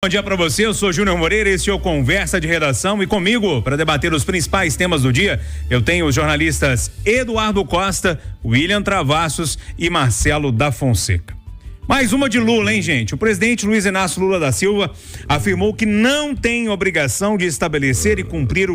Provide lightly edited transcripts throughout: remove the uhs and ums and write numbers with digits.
Bom dia para você, eu sou Júnior Moreira, este é o Conversa de Redação e comigo, para debater os principais temas do dia, eu tenho os jornalistas Eduardo Costa, William Travassos e Marcelo da Fonseca. Mais uma de Lula, hein, gente? O presidente Luiz Inácio Lula da Silva afirmou que não tem obrigação de estabelecer e cumprir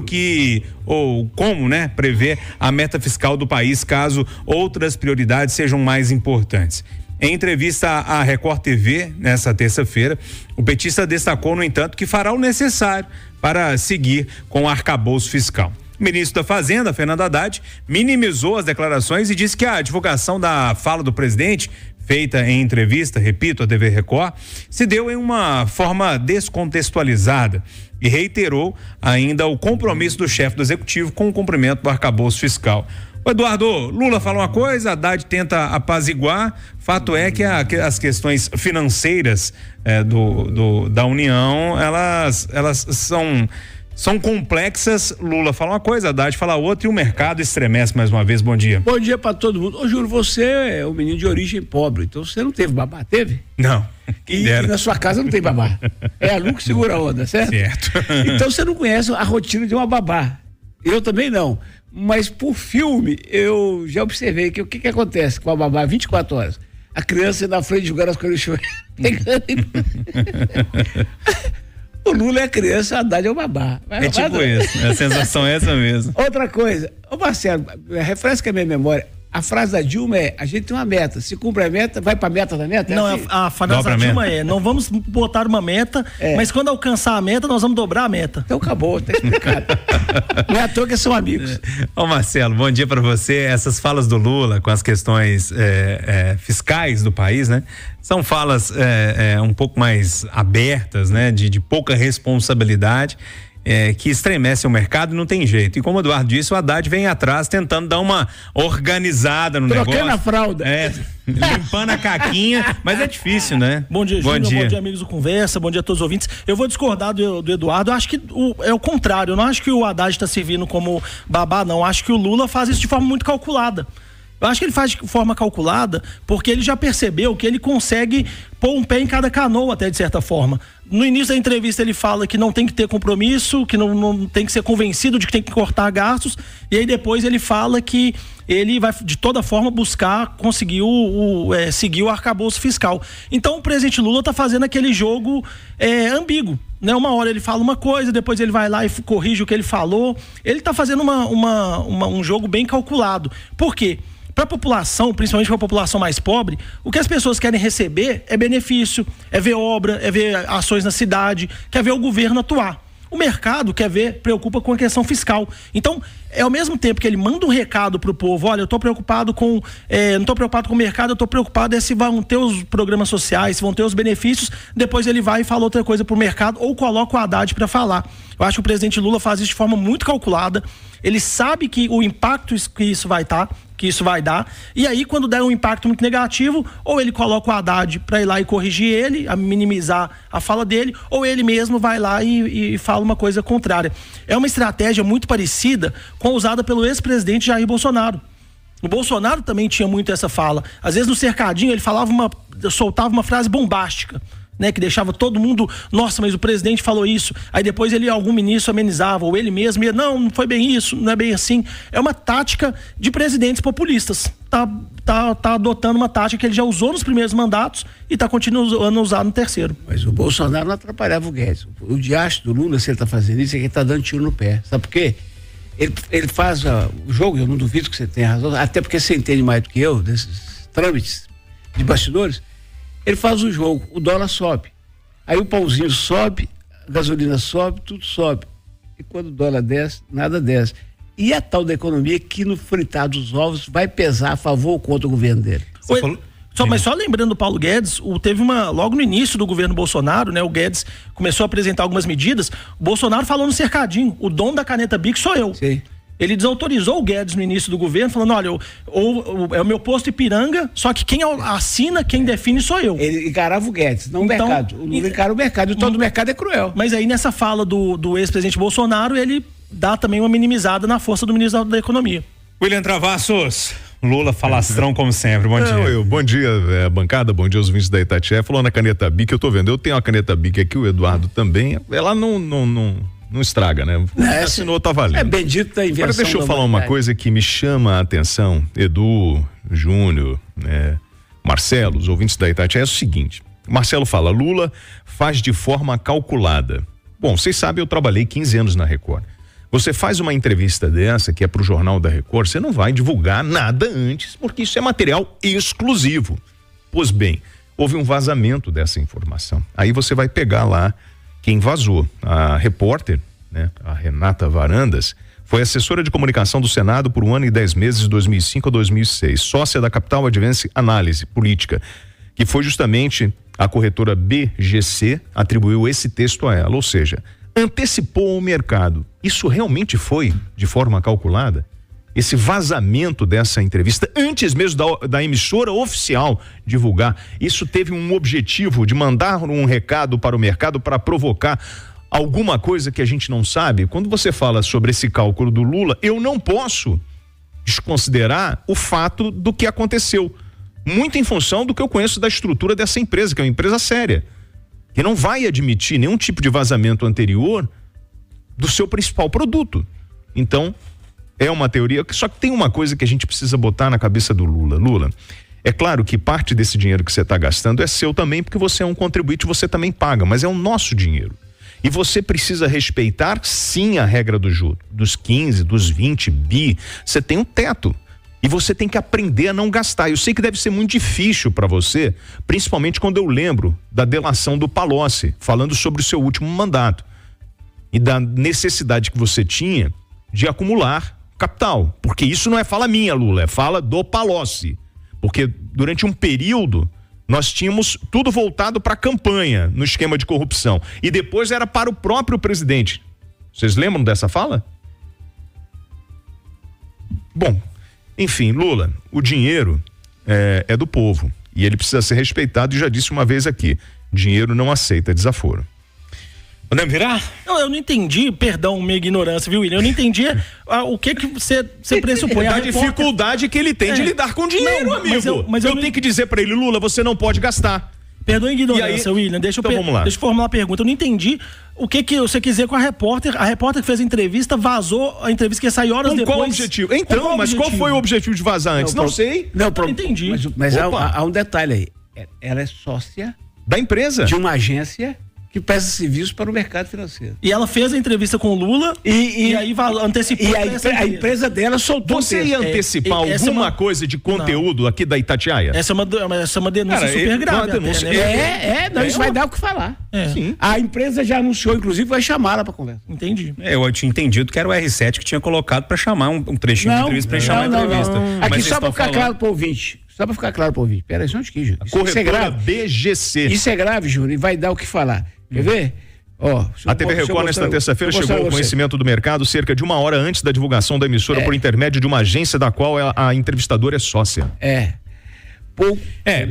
prever a meta fiscal do país, caso outras prioridades sejam mais importantes. Em entrevista à Record TV, nessa terça-feira, o petista destacou, no entanto, que fará o necessário para seguir com o arcabouço fiscal. O ministro da Fazenda, Fernando Haddad, minimizou as declarações e disse que a divulgação da fala do presidente, feita em entrevista, repito, à TV Record, se deu em uma forma descontextualizada e reiterou ainda o compromisso do chefe do executivo com o cumprimento do arcabouço fiscal. O Eduardo, Lula fala uma coisa, Haddad tenta apaziguar, fato é que as questões financeiras da União, elas são complexas. Lula fala uma coisa, Haddad fala outra e o mercado estremece mais uma vez. Bom dia. Bom dia para todo mundo. Ô Júlio, você é um menino de origem pobre, então você não teve babá, teve? Não. E na sua casa não tem babá. É a Lu que segura a onda, certo? Certo. Então você não conhece a rotina de uma babá. Eu também não. Mas por filme, eu já observei que o que acontece com a babá 24 horas? A criança na frente jogando as coisas pegando. O Lula é a criança, a Haddad é o babá. É tipo isso, a sensação é essa mesmo. Outra coisa, ô Marcelo, refresca a minha memória. A frase da Dilma é: a gente tem uma meta, se cumpre a meta, vai pra meta da meta? Não, assim? a frase da Dilma não vamos botar uma meta, mas quando alcançar a meta, nós vamos dobrar a meta. Então acabou, tá explicado. Não é à toa que são amigos. Ô Marcelo, bom dia pra você. Essas falas do Lula com as questões fiscais do país, né? São falas um pouco mais abertas, né? De pouca responsabilidade. Que estremece o mercado e não tem jeito. E como o Eduardo disse, o Haddad vem atrás tentando dar uma organizada no negócio. Trocando a fralda. Limpando a caquinha, mas é difícil, né? Bom dia, Júnior. Bom dia, amigos do Conversa. Bom dia a todos os ouvintes. Eu vou discordar do Eduardo. Eu acho que é o contrário. Eu não acho que o Haddad está servindo como babá, não. Eu acho que o Lula faz isso de forma muito calculada. Eu acho que ele faz de forma calculada porque ele já percebeu que ele consegue pôr um pé em cada canoa, até de certa forma. No início da entrevista ele fala que não tem que ter compromisso, que não tem que ser convencido de que tem que cortar gastos, e aí depois ele fala que ele vai de toda forma buscar conseguir seguir o arcabouço fiscal. Então o presidente Lula está fazendo aquele jogo ambíguo, né? Uma hora ele fala uma coisa, depois ele vai lá e corrige o que ele falou. Ele está fazendo um jogo bem calculado. Por quê? Para a população, principalmente para a população mais pobre, o que as pessoas querem receber é benefício, é ver obra, é ver ações na cidade, quer ver o governo atuar. O mercado preocupa com a questão fiscal. Então, ao mesmo tempo que ele manda um recado pro povo: olha, eu tô preocupado não estou preocupado com o mercado, eu estou preocupado se vão ter os programas sociais, se vão ter os benefícios, depois ele vai e fala outra coisa pro mercado ou coloca o Haddad para falar. Eu acho que o presidente Lula faz isso de forma muito calculada. Ele sabe que o impacto que isso vai dar, e aí quando der um impacto muito negativo, ou ele coloca o Haddad para ir lá e corrigir ele, a minimizar a fala dele, ou ele mesmo vai lá e fala uma coisa contrária. É uma estratégia muito parecida com a usada pelo ex-presidente Jair Bolsonaro. O Bolsonaro também tinha muito essa fala. Às vezes no cercadinho ele soltava uma frase bombástica, né, que deixava todo mundo: nossa, mas o presidente falou isso. Aí depois algum ministro amenizava, ou ele mesmo ia: não foi bem isso, não é bem assim. É uma tática de presidentes populistas. Tá adotando uma tática que ele já usou nos primeiros mandatos e tá continuando a usar no terceiro. Mas o Bolsonaro não atrapalhava o Guedes. O diacho do Lula, se ele tá fazendo isso, é que ele tá dando tiro no pé. Sabe por quê? Ele faz o jogo, eu não duvido que você tenha razão, até porque você entende mais do que eu desses trâmites de bastidores. Ele faz o jogo, o dólar sobe, aí o pãozinho sobe, a gasolina sobe, tudo sobe, e quando o dólar desce, nada desce. E a tal da economia que no fritar dos ovos vai pesar a favor ou contra o governo dele. Mas só lembrando do Paulo Guedes, teve logo no início do governo Bolsonaro, né? O Guedes começou a apresentar algumas medidas, o Bolsonaro falou no cercadinho: o dono da caneta Bic sou eu. Sim. Ele desautorizou o Guedes no início do governo, falando: olha, é o meu posto Ipiranga, só que quem assina, quem define sou eu. Ele encarava o Guedes, não o mercado. O Lula encara o mercado, e todo o mercado é cruel. Mas aí nessa fala do ex-presidente Bolsonaro, ele dá também uma minimizada na força do ministro da Economia. William Travassos, Lula falastrão como sempre, bom dia. Bom dia, bancada, bom dia aos ouvintes da Itatiaia. Falou na caneta Bic, eu tô vendo, eu tenho uma caneta Bic aqui, o Eduardo também, ela não estraga, né? Assinou, tá valendo. É bendito da invenção. Agora deixa eu falar uma coisa que me chama a atenção, Edu, Júnior, Marcelo, os ouvintes da Itatiaia, é o seguinte, Marcelo fala, Lula faz de forma calculada. Bom, vocês sabem, eu trabalhei 15 anos na Record. Você faz uma entrevista dessa, que é pro Jornal da Record, você não vai divulgar nada antes, porque isso é material exclusivo. Pois bem, houve um vazamento dessa informação. Aí você vai pegar lá quem vazou. A repórter, a Renata Varandas, foi assessora de comunicação do Senado por 1 ano e 10 meses de 2005 a 2006, sócia da Capital Advance Análise Política, que foi justamente a corretora BGC atribuiu esse texto a ela, ou seja, antecipou o mercado. Isso realmente foi de forma calculada? Esse vazamento dessa entrevista, antes mesmo da emissora oficial divulgar, isso teve um objetivo de mandar um recado para o mercado para provocar alguma coisa que a gente não sabe? Quando você fala sobre esse cálculo do Lula, eu não posso desconsiderar o fato do que aconteceu. Muito em função do que eu conheço da estrutura dessa empresa, que é uma empresa séria, que não vai admitir nenhum tipo de vazamento anterior do seu principal produto. Então, é uma teoria, só que tem uma coisa que a gente precisa botar na cabeça do Lula. Lula, é claro que parte desse dinheiro que você está gastando é seu também, porque você é um contribuinte, você também paga, mas é o nosso dinheiro. E você precisa respeitar, sim, a regra do juro, dos 15, dos 20 bi, você tem um teto. E você tem que aprender a não gastar. Eu sei que deve ser muito difícil para você, principalmente quando eu lembro da delação do Palocci, falando sobre o seu último mandato e da necessidade que você tinha de acumular capital. Porque isso não é fala minha, Lula, é fala do Palocci. Porque durante um período nós tínhamos tudo voltado para a campanha no esquema de corrupção e depois era para o próprio presidente. Vocês lembram dessa fala? Bom, enfim, Lula, o dinheiro é do povo e ele precisa ser respeitado, e já disse uma vez aqui, dinheiro não aceita desaforo. Podemos virar? Não, eu não entendi, perdão, minha ignorância, viu, William? Eu não entendi o que você pressupõe. A dificuldade que ele tem de lidar com dinheiro, não, amigo. Mas eu tenho que dizer pra ele, Lula, você não pode gastar. Perdoa a ignorância, William, deixa eu formular a pergunta. Eu não entendi o que você quis dizer com a repórter. A repórter que fez a entrevista vazou a entrevista que ia sair horas depois. Qual o objetivo? Então, mas qual foi o objetivo de vazar antes? Não sei. Não entendi. Mas há um detalhe aí. Ela é sócia da empresa, de uma agência que presta serviços para o mercado financeiro. E ela fez a entrevista com o Lula e aí antecipou. E a empresa dela soltou. Você ia antecipar alguma coisa de conteúdo aqui da Itatiaia? Essa é uma denúncia super grave. Denúncia, isso vai dar o que falar. Sim. A empresa já anunciou, inclusive, vai chamá-la para conversa. Entendi. Eu tinha entendido que era o R7 que tinha colocado para chamar um trechinho de entrevista para chamar a entrevista. Aqui só para ficar claro para o ouvinte. Só para ficar claro para o ouvinte. Peraí, só um tiquinho, Júnior. Isso é grave. BGC. Isso é grave, Júnior, e vai dar o que falar. Quer ver? A TV Record nesta terça-feira chegou ao conhecimento do mercado cerca de 1 hora antes da divulgação da emissora por intermédio de uma agência da qual a entrevistadora é sócia.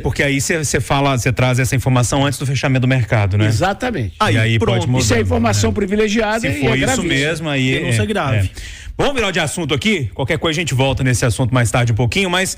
Porque aí você traz essa informação antes do fechamento do mercado, né? Exatamente. Aí pode mudar. Isso é informação privilegiada. Se for isso mesmo, aí denúncia grave. Vamos virar de assunto aqui? Qualquer coisa a gente volta nesse assunto mais tarde um pouquinho, mas